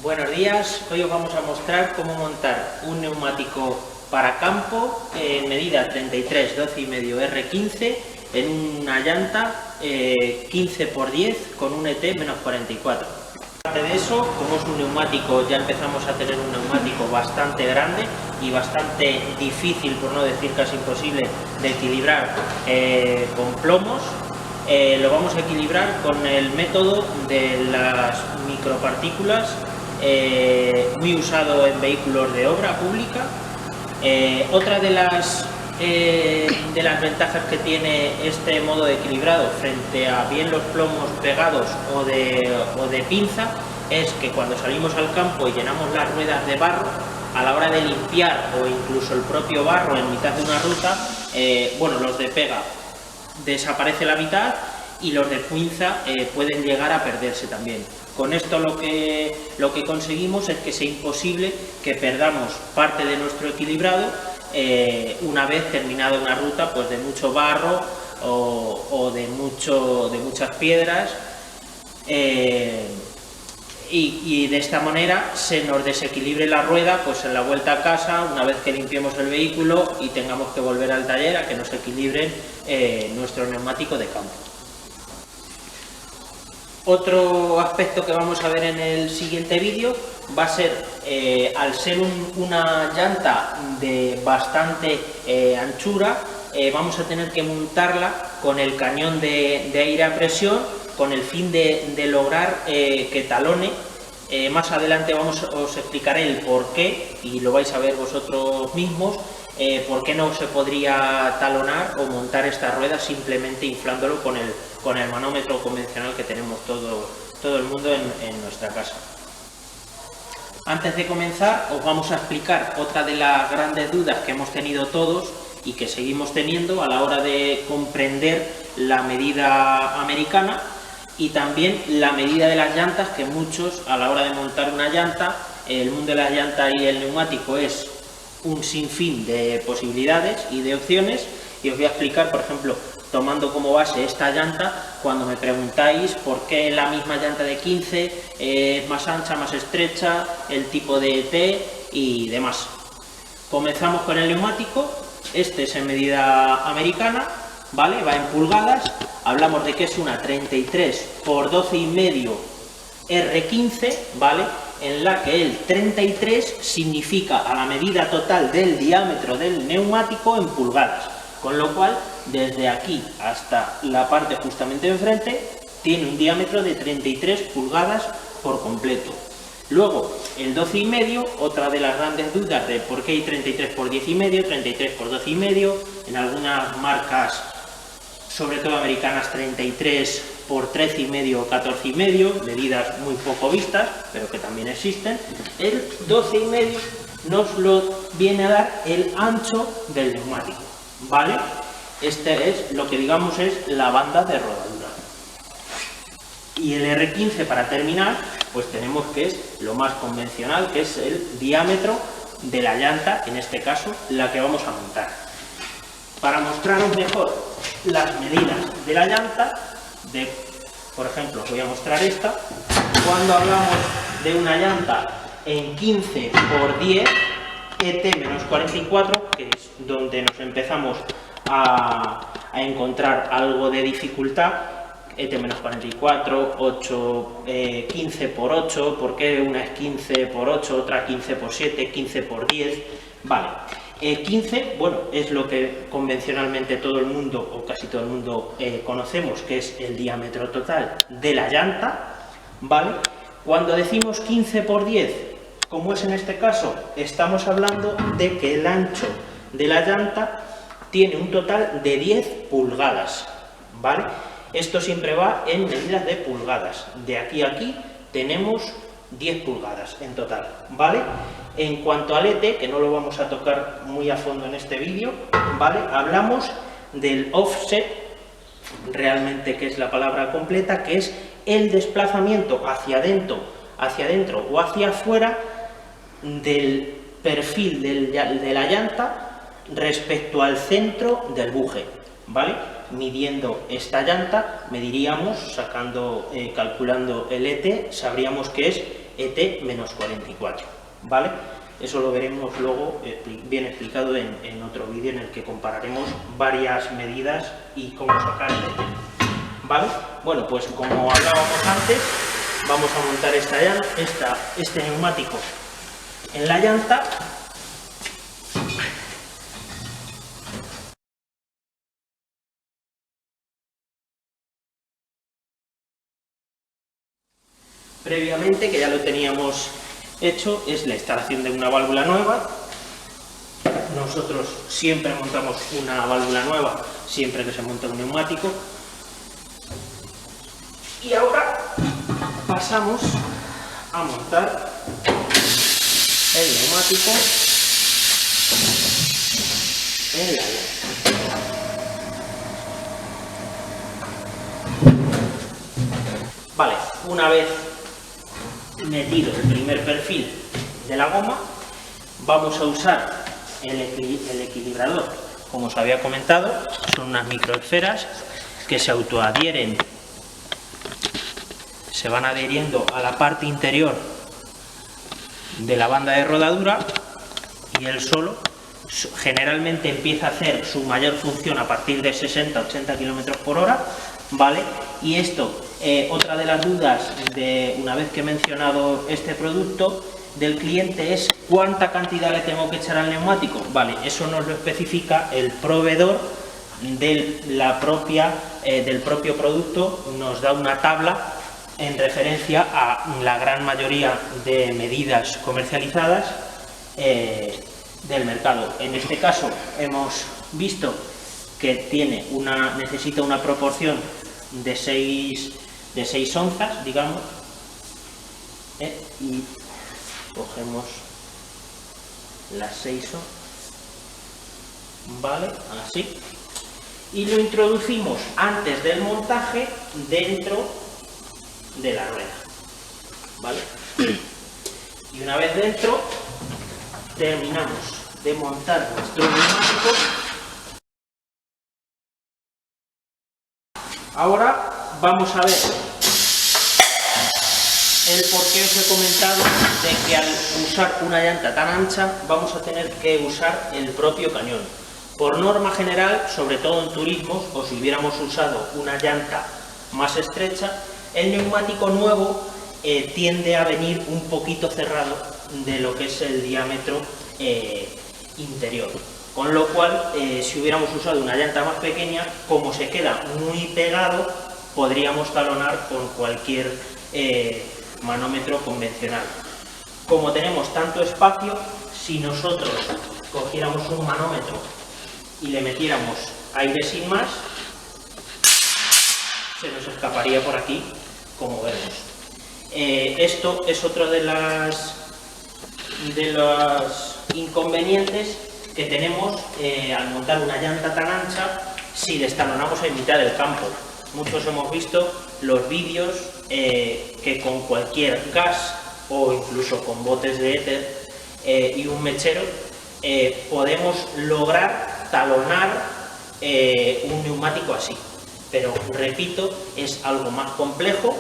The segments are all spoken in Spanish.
Buenos días, hoy os vamos a mostrar cómo montar un neumático para campo en medida 33, 12,5 R15 en una llanta 15×10 con un ET menos 44. Aparte de eso, como es un neumático, ya empezamos a tener un neumático bastante grande y bastante difícil, por no decir casi imposible, de equilibrar con plomos. Lo vamos a equilibrar con el método de las micropartículas, muy usado en vehículos de obra pública. Otra de las ventajas que tiene este modo de equilibrado frente a bien los plomos pegados o de pinza es que cuando salimos al campo y llenamos las ruedas de barro, a la hora de limpiar o incluso el propio barro en mitad de una ruta, los de pega desaparece la mitad y los de pinza pueden llegar a perderse también. Con esto lo que conseguimos es que sea imposible que perdamos parte de nuestro equilibrado una vez terminada una ruta pues de mucho barro o de muchas piedras, y de esta manera se nos desequilibre la rueda pues en la vuelta a casa una vez que limpiemos el vehículo y tengamos que volver al taller a que nos equilibren nuestro neumático de campo. Otro aspecto que vamos a ver en el siguiente vídeo va a ser, al ser una llanta de bastante anchura, vamos a tener que montarla con el cañón de aire a presión con el fin de lograr que talone. Más adelante os explicaré el por qué, y lo vais a ver vosotros mismos, por qué no se podría talonar o montar esta rueda simplemente inflándolo con el manómetro convencional que tenemos todo el mundo en nuestra casa. Antes de comenzar, os vamos a explicar otra de las grandes dudas que hemos tenido todos y que seguimos teniendo a la hora de comprender la medida americana y también la medida de las llantas, que muchos a la hora de montar una llanta, el mundo de las llantas y el neumático es un sinfín de posibilidades y de opciones, y os voy a explicar, por ejemplo, tomando como base esta llanta, cuando me preguntáis por qué la misma llanta de 15 es más ancha, más estrecha, el tipo de ET y demás. Comenzamos con el neumático. Este es en medida americana, ¿vale? Va en pulgadas. Hablamos de que es una 33 por 12,5 R15, ¿vale? En la que el 33 significa a la medida total del diámetro del neumático en pulgadas, con lo cual desde aquí hasta la parte justamente enfrente tiene un diámetro de 33 pulgadas por completo. Luego el 12,5, otra de las grandes dudas de por qué hay 33 por 10,5, 33 por 12,5, en algunas marcas, sobre todo americanas, 33 por 13,5 o 14,5, medidas muy poco vistas, pero que también existen. El 12,5 nos lo viene a dar el ancho del neumático, ¿vale? Este es lo que digamos es la banda de rodadura. Y el R15, para terminar, pues tenemos que es lo más convencional, que es el diámetro de la llanta, en este caso la que vamos a montar. Para mostraros mejor las medidas de la llanta, por ejemplo, os voy a mostrar esta. Cuando hablamos de una llanta en 15 por 10 ET menos 44, que es donde nos empezamos a encontrar algo de dificultad, ET menos 44, 8, 15 por 8, ¿por qué una es 15 por 8, otra 15 por 7, 15 por 10? Vale. 15, bueno, es lo que convencionalmente todo el mundo, o casi todo el mundo, conocemos, que es el diámetro total de la llanta, ¿vale? Cuando decimos 15 por 10, como es en este caso, estamos hablando de que el ancho de la llanta tiene un total de 10 pulgadas, ¿vale? Esto siempre va en medidas de pulgadas. De aquí a aquí tenemos 10 pulgadas en total, ¿vale? En cuanto al ET, que no lo vamos a tocar muy a fondo en este vídeo, ¿vale? Hablamos del offset, realmente, que es la palabra completa, que es el desplazamiento hacia adentro o hacia afuera del perfil de la llanta respecto al centro del buje, ¿vale? Midiendo esta llanta, mediríamos, calculando el ET, sabríamos que es ET-44, ¿vale? Eso lo veremos luego bien explicado en otro vídeo en el que compararemos varias medidas y cómo sacar el ET, ¿vale? Bueno, pues como hablábamos antes, vamos a montar este neumático en la llanta. Previamente, que ya lo teníamos hecho, es la instalación de una válvula nueva. Nosotros siempre montamos una válvula nueva, siempre que se monta un neumático. Y ahora pasamos a montar el neumático en la llanta. Vale, una vez metido el primer perfil de la goma, vamos a usar el equilibrador. Como os había comentado, son unas microesferas que se autoadhieren, se van adhiriendo a la parte interior de la banda de rodadura, y él solo generalmente empieza a hacer su mayor función a partir de 60-80 km por hora, ¿vale? Y esto, otra de las dudas una vez que he mencionado este producto del cliente, es cuánta cantidad le tengo que echar al neumático. Vale, eso nos lo especifica el proveedor del propio producto, nos da una tabla en referencia a la gran mayoría de medidas comercializadas del mercado. En este caso hemos visto que necesita una proporción de 6 onzas, digamos, y cogemos las 6 onzas, ¿vale? Así, y lo introducimos antes del montaje dentro de la rueda, ¿vale? Y una vez dentro, terminamos de montar nuestro neumático. Ahora vamos a ver el por qué os he comentado de que al usar una llanta tan ancha vamos a tener que usar el propio cañón. Por norma general, sobre todo en turismos, o si hubiéramos usado una llanta más estrecha, el neumático nuevo tiende a venir un poquito cerrado de lo que es el diámetro interior. Con lo cual, si hubiéramos usado una llanta más pequeña, como se queda muy pegado, podríamos talonar con cualquier manómetro convencional. Como tenemos tanto espacio, si nosotros cogiéramos un manómetro y le metiéramos aire sin más, se nos escaparía por aquí, como vemos. Esto es otro de los inconvenientes que tenemos al montar una llanta tan ancha si destalonamos en mitad del campo. Muchos hemos visto los vídeos que con cualquier gas o incluso con botes de éter y un mechero podemos lograr talonar un neumático así. Pero repito, es algo más complejo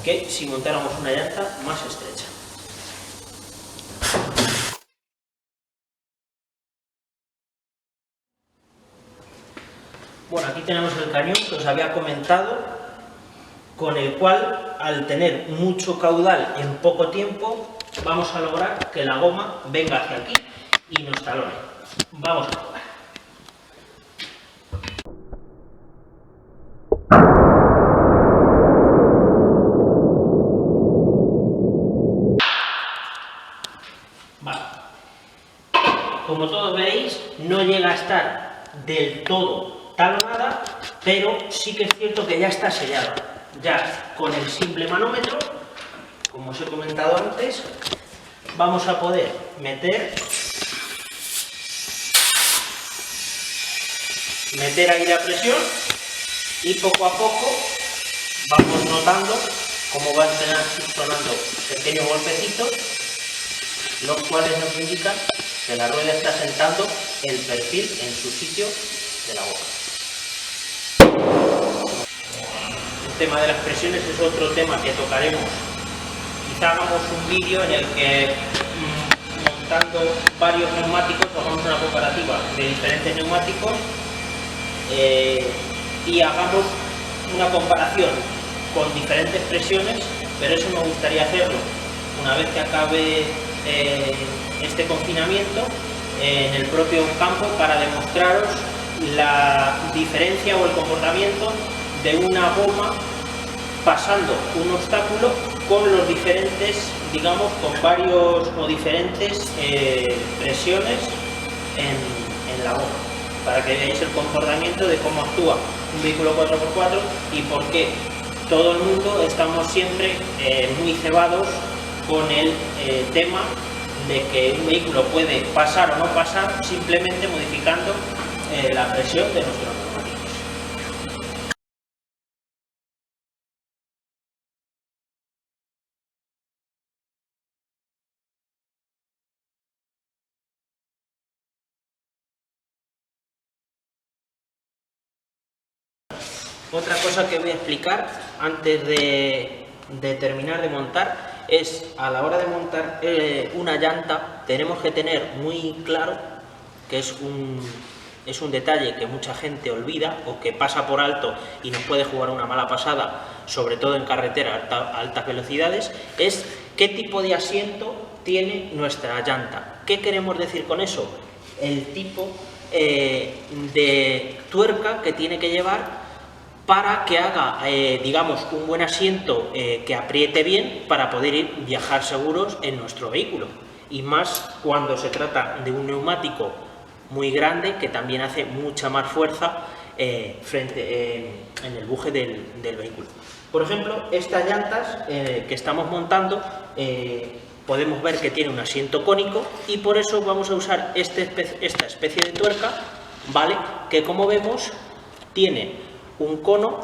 que si montáramos una llanta más estrecha. Bueno, aquí tenemos el cañón que os había comentado, con el cual, al tener mucho caudal en poco tiempo, vamos a lograr que la goma venga hacia aquí y nos talone. Vamos a probar. Vale. Como todos veis, no llega a estar del todo talonada, pero sí que es cierto que ya está sellada. Ya con el simple manómetro, como os he comentado antes, vamos a poder meter aire a presión y poco a poco vamos notando cómo van sonando pequeños golpecitos, los cuales nos indican que la rueda está sentando el perfil en su sitio de la boca. El tema de las presiones es otro tema que tocaremos quizá hagamos un vídeo en el que montando varios neumáticos hagamos una comparativa de diferentes neumáticos y hagamos una comparación con diferentes presiones, pero eso me gustaría hacerlo una vez que acabe este confinamiento en el propio campo, para demostraros la diferencia o el comportamiento de una goma pasando un obstáculo con los diferentes, digamos, con varios o diferentes presiones en la goma, para que veáis el comportamiento de cómo actúa un vehículo 4x4 y por qué todo el mundo estamos siempre muy cebados con el tema de que un vehículo puede pasar o no pasar simplemente modificando la presión de nuestros neumáticos. Otra cosa que voy a explicar antes de terminar de montar es, a la hora de montar una llanta, tenemos que tener muy claro, que es un detalle que mucha gente olvida o que pasa por alto y nos puede jugar una mala pasada, sobre todo en carretera a altas velocidades, es qué tipo de asiento tiene nuestra llanta. ¿Qué queremos decir con eso? El tipo de tuerca que tiene que llevar para que haga, digamos, un buen asiento que apriete bien para poder viajar seguros en nuestro vehículo. Y más cuando se trata de un neumático muy grande que también hace mucha más fuerza en el buje del vehículo. Por ejemplo, estas llantas que estamos montando, podemos ver que tiene un asiento cónico y por eso vamos a usar esta especie de tuerca, ¿vale? Que, como vemos, tiene un cono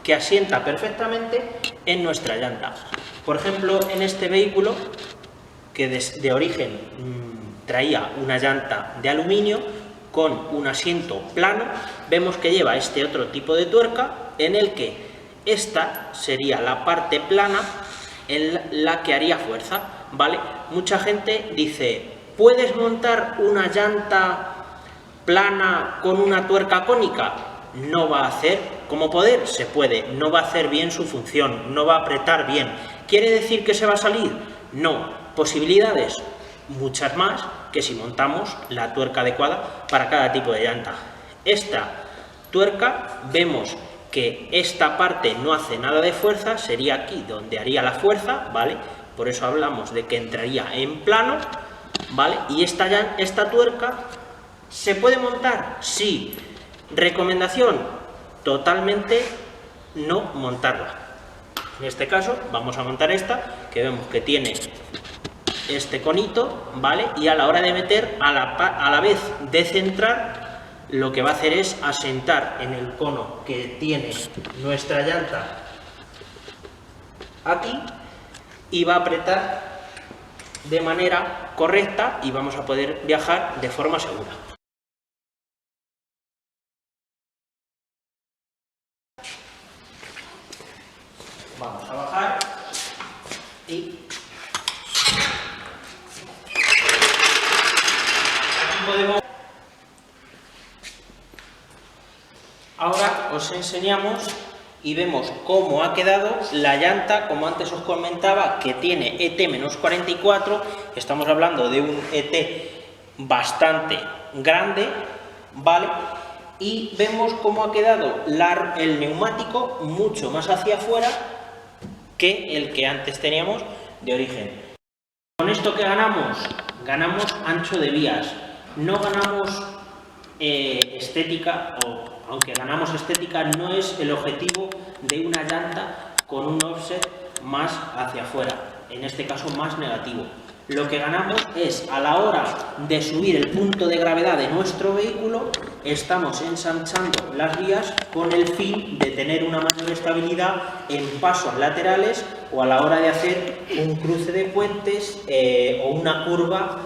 que asienta perfectamente en nuestra llanta. Por ejemplo, en este vehículo, que de origen traía una llanta de aluminio con un asiento plano, vemos que lleva este otro tipo de tuerca en el que esta sería la parte plana en la que haría fuerza, ¿vale? Mucha gente dice, ¿puedes montar una llanta plana con una tuerca cónica? No va a hacer, como poder, se puede, no va a hacer bien su función, no va a apretar bien. ¿Quiere decir que se va a salir? No. ¿Posibilidades? Muchas más que si montamos la tuerca adecuada para cada tipo de llanta. Esta tuerca, vemos que esta parte no hace nada de fuerza, sería aquí donde haría la fuerza, ¿vale? Por eso hablamos de que entraría en plano, ¿vale? Y esta tuerca, ¿se puede montar? Sí. ¿Recomendación? Totalmente no montarla. En este caso vamos a montar esta, que vemos que tiene este conito, ¿vale? Y a la hora de meter, a la vez de centrar, lo que va a hacer es asentar en el cono que tiene nuestra llanta aquí y va a apretar de manera correcta y vamos a poder viajar de forma segura. Vamos a bajar y aquí podemos. Ahora os enseñamos y vemos cómo ha quedado la llanta, como antes os comentaba, que tiene ET-44, estamos hablando de un ET bastante grande, ¿vale? Y vemos cómo ha quedado el neumático mucho más hacia afuera que el que antes teníamos de origen. ¿Con esto qué ganamos? Ganamos ancho de vías, no ganamos estética, o aunque ganamos estética, no es el objetivo de una llanta con un offset más hacia afuera, en este caso más negativo. Lo que ganamos es, a la hora de subir el punto de gravedad de nuestro vehículo, estamos ensanchando las vías con el fin de tener una mayor estabilidad en pasos laterales o a la hora de hacer un cruce de puentes o una curva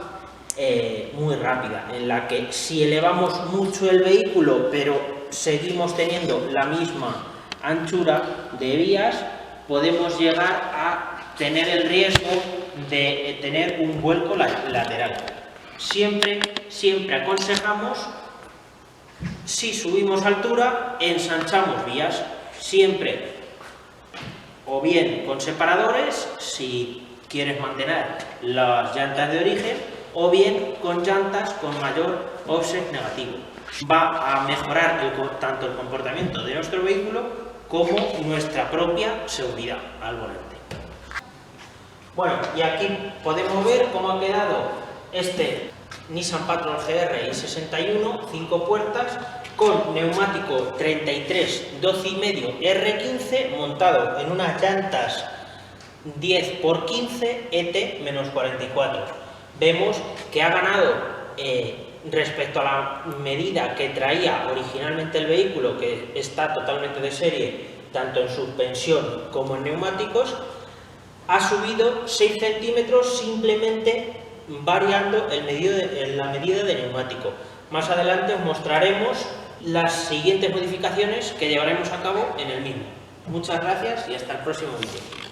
muy rápida, en la que si elevamos mucho el vehículo pero seguimos teniendo la misma anchura de vías, podemos llegar a tener el riesgo de tener un vuelco lateral. Siempre aconsejamos, si subimos altura, ensanchamos vías, siempre o bien con separadores, si quieres mantener las llantas de origen, o bien con llantas con mayor offset negativo. Va a mejorar tanto el comportamiento de nuestro vehículo como nuestra propia seguridad al volante. Bueno, y aquí podemos ver cómo ha quedado este Nissan Patrol GR i61, 5 puertas, con neumático 33 12,5 R15 montado en unas llantas 10×15 ET-44. Vemos que ha ganado respecto a la medida que traía originalmente el vehículo, que está totalmente de serie, tanto en suspensión como en neumáticos. Ha subido 6 centímetros simplemente variando la medida de neumático. Más adelante os mostraremos las siguientes modificaciones que llevaremos a cabo en el mismo. Muchas gracias y hasta el próximo vídeo.